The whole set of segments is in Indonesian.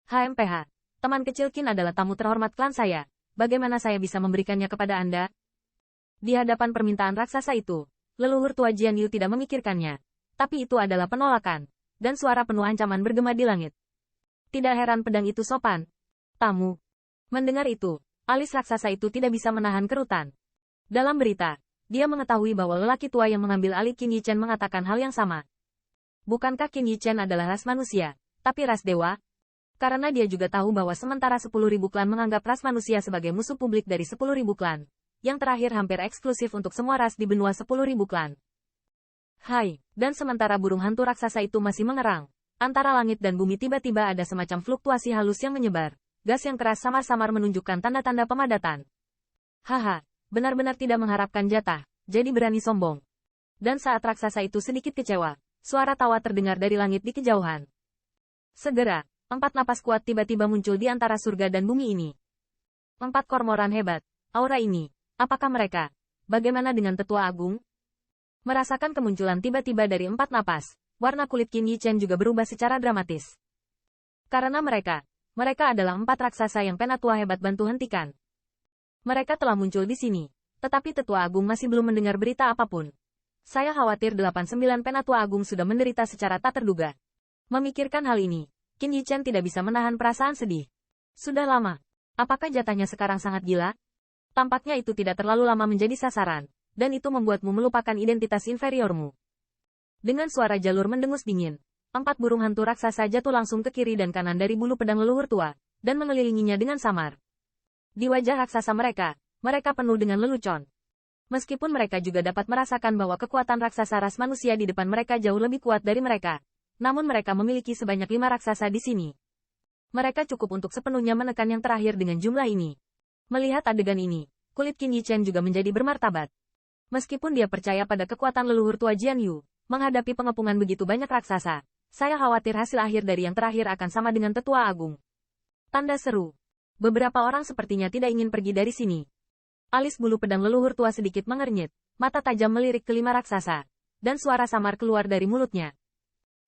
HMPH, teman kecil Qin adalah tamu terhormat klan saya. Bagaimana saya bisa memberikannya kepada Anda? Di hadapan permintaan raksasa itu, leluhur tua Jian Yu tidak memikirkannya. Tapi itu adalah penolakan, dan suara penuh ancaman bergema di langit. Tidak heran pedang itu sopan. Tamu. Mendengar itu, alis raksasa itu tidak bisa menahan kerutan. Dalam berita, dia mengetahui bahwa lelaki tua yang mengambil alih Qin Yichen mengatakan hal yang sama. Bukankah Qin Yichen adalah ras manusia, tapi ras dewa? Karena dia juga tahu bahwa sementara 10.000 klan menganggap ras manusia sebagai musuh publik dari 10.000 klan, yang terakhir hampir eksklusif untuk semua ras di benua 10.000 klan. Hai, dan sementara burung hantu raksasa itu masih mengerang, antara langit dan bumi tiba-tiba ada semacam fluktuasi halus yang menyebar, gas yang keras samar-samar menunjukkan tanda-tanda pemadatan. Haha, benar-benar tidak mengharapkan jatah, jadi berani sombong. Dan saat raksasa itu sedikit kecewa, suara tawa terdengar dari langit di kejauhan. Segera, 4 napas kuat tiba-tiba muncul di antara surga dan bumi ini. 4 kormoran hebat, aura ini, apakah mereka? Bagaimana dengan Tetua Agung? Merasakan kemunculan tiba-tiba dari 4 napas, warna kulit Qin Yichen juga berubah secara dramatis. Karena mereka adalah 4 raksasa yang Penatua hebat bantu hentikan. Mereka telah muncul di sini, tetapi Tetua Agung masih belum mendengar berita apapun. Saya khawatir 89 Penatua Agung sudah menderita secara tak terduga. Memikirkan hal ini, Qin Yichen tidak bisa menahan perasaan sedih. Sudah lama. Apakah jatahnya sekarang sangat gila? Tampaknya itu tidak terlalu lama menjadi sasaran, dan itu membuatmu melupakan identitas inferiormu. Dengan suara jalur mendengus dingin, 4 burung hantu raksasa jatuh langsung ke kiri dan kanan dari bulu pedang leluhur tua, dan mengelilinginya dengan samar. Di wajah raksasa mereka penuh dengan lelucon. Meskipun mereka juga dapat merasakan bahwa kekuatan raksasa ras manusia di depan mereka jauh lebih kuat dari mereka, namun mereka memiliki sebanyak 5 raksasa di sini. Mereka cukup untuk sepenuhnya menekan yang terakhir dengan jumlah ini. Melihat adegan ini, kulit Qin Yichen juga menjadi bermartabat. Meskipun dia percaya pada kekuatan leluhur tua Jian Yu, menghadapi pengepungan begitu banyak raksasa, saya khawatir hasil akhir dari yang terakhir akan sama dengan Tetua Agung. Tanda seru. Beberapa orang sepertinya tidak ingin pergi dari sini. Alis bulu pedang leluhur tua sedikit mengernyit, mata tajam melirik ke 5 raksasa, dan suara samar keluar dari mulutnya.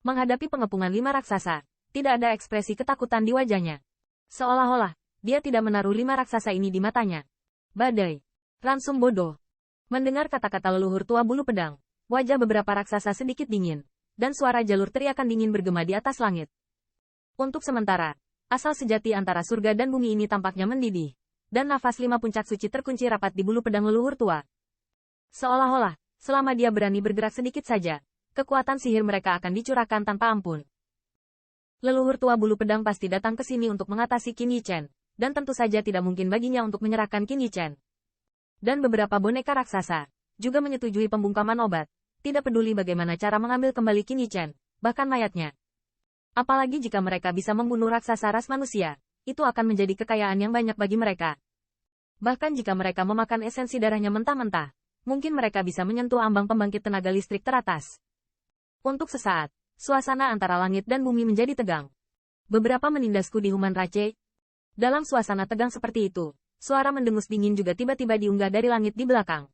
Menghadapi pengepungan 5 raksasa, tidak ada ekspresi ketakutan di wajahnya. Seolah-olah, dia tidak menaruh 5 raksasa ini di matanya. Badai. Ransum bodoh. Mendengar kata-kata leluhur tua bulu pedang, wajah beberapa raksasa sedikit dingin, dan suara jalur teriakan dingin bergema di atas langit. Untuk sementara, asal sejati antara surga dan bumi ini tampaknya mendidih, dan nafas 5 puncak suci terkunci rapat di bulu pedang leluhur tua. Seolah-olah, selama dia berani bergerak sedikit saja, kekuatan sihir mereka akan dicurahkan tanpa ampun. Leluhur tua bulu pedang pasti datang ke sini untuk mengatasi Qin Yichen, dan tentu saja tidak mungkin baginya untuk menyerahkan Qin Yichen. Dan beberapa boneka raksasa juga menyetujui pembungkaman obat, tidak peduli bagaimana cara mengambil kembali Qin Yichen, bahkan mayatnya. Apalagi jika mereka bisa membunuh raksasa ras manusia, itu akan menjadi kekayaan yang banyak bagi mereka. Bahkan jika mereka memakan esensi darahnya mentah-mentah, mungkin mereka bisa menyentuh ambang pembangkit tenaga listrik teratas. Untuk sesaat, suasana antara langit dan bumi menjadi tegang. Beberapa menindasku di Human Rache. Dalam suasana tegang seperti itu, suara mendengus dingin juga tiba-tiba diunggah dari langit di belakang.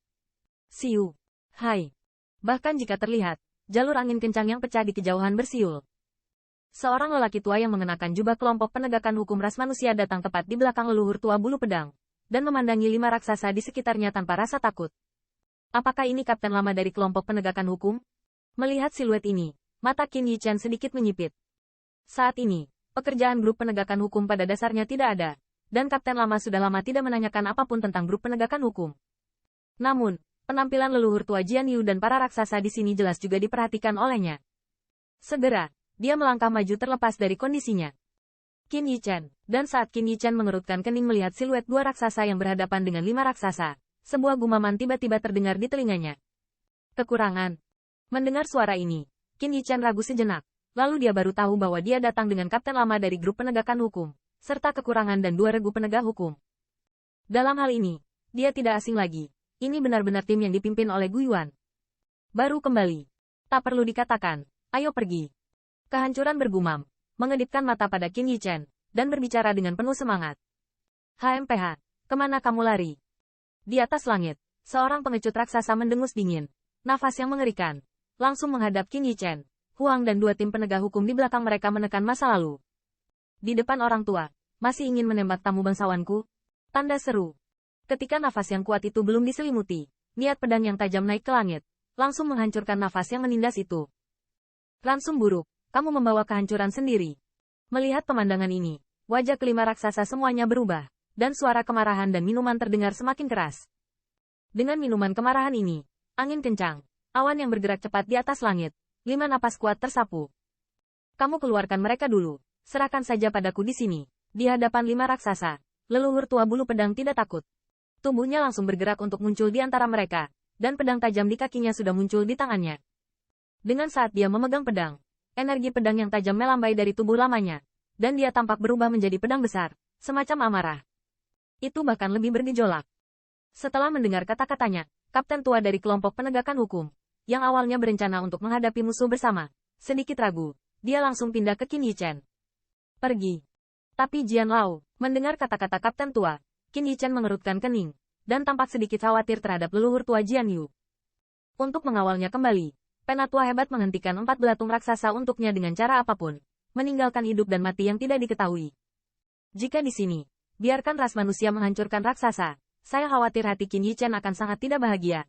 Siu. Hai. Bahkan jika terlihat, jalur angin kencang yang pecah di kejauhan bersiul. Seorang lelaki tua yang mengenakan jubah kelompok penegakan hukum ras manusia datang tepat di belakang leluhur tua bulu pedang, dan memandangi 5 raksasa di sekitarnya tanpa rasa takut. Apakah ini kapten lama dari kelompok penegakan hukum? Melihat siluet ini, mata Qin Yichen sedikit menyipit. Saat ini, pekerjaan grup penegakan hukum pada dasarnya tidak ada, dan kapten lama sudah lama tidak menanyakan apapun tentang grup penegakan hukum. Namun, penampilan leluhur tua Jian Yu dan para raksasa di sini jelas juga diperhatikan olehnya. Segera, dia melangkah maju terlepas dari kondisinya. Qin Yichen, dan saat Qin Yichen mengerutkan kening melihat siluet 2 raksasa yang berhadapan dengan 5 raksasa, sebuah gumaman tiba-tiba terdengar di telinganya. Kekurangan. Mendengar suara ini, Qin Yichen ragu sejenak, lalu dia baru tahu bahwa dia datang dengan kapten lama dari grup penegakan hukum, serta kekurangan dan 2 regu penegak hukum. Dalam hal ini, dia tidak asing lagi. Ini benar-benar tim yang dipimpin oleh Gu Yuan. Baru kembali. Tak perlu dikatakan, ayo pergi. Kehancuran bergumam, mengedipkan mata pada Qin Yichen, dan berbicara dengan penuh semangat. HMPH, kemana kamu lari? Di atas langit, seorang pengecut raksasa mendengus dingin, nafas yang mengerikan, langsung menghadap Qin Yichen, Huang dan 2 tim penegak hukum di belakang mereka menekan masa lalu. Di depan orang tua, masih ingin menembak tamu bangsawanku? Tanda seru. Ketika nafas yang kuat itu belum diselimuti, niat pedang yang tajam naik ke langit, langsung menghancurkan nafas yang menindas itu. Ransum buruk, kamu membawa kehancuran sendiri. Melihat pemandangan ini, wajah kelima raksasa semuanya berubah, dan suara kemarahan dan minuman terdengar semakin keras. Dengan minuman kemarahan ini, angin kencang, awan yang bergerak cepat di atas langit, 5 napas kuat tersapu. Kamu keluarkan mereka dulu, serahkan saja padaku di sini. Di hadapan 5 raksasa, leluhur tua bulu pedang tidak takut. Tubuhnya langsung bergerak untuk muncul di antara mereka, dan pedang tajam di kakinya sudah muncul di tangannya. Dengan saat dia memegang pedang, energi pedang yang tajam melambai dari tubuh lamanya, dan dia tampak berubah menjadi pedang besar, semacam amarah. Itu bahkan lebih bergejolak. Setelah mendengar kata-katanya, kapten tua dari kelompok penegakan hukum, yang awalnya berencana untuk menghadapi musuh bersama, sedikit ragu, dia langsung pindah ke Qin Yichen. Pergi. Tapi Jian Lao, mendengar kata-kata kapten tua, Qin Yichen mengerutkan kening, dan tampak sedikit khawatir terhadap leluhur tua Jian Yu. Untuk mengawalnya kembali, penatua hebat menghentikan 4 belatung raksasa untuknya dengan cara apapun, meninggalkan hidup dan mati yang tidak diketahui. Jika di sini, biarkan ras manusia menghancurkan raksasa, saya khawatir hati Qin Yichen akan sangat tidak bahagia.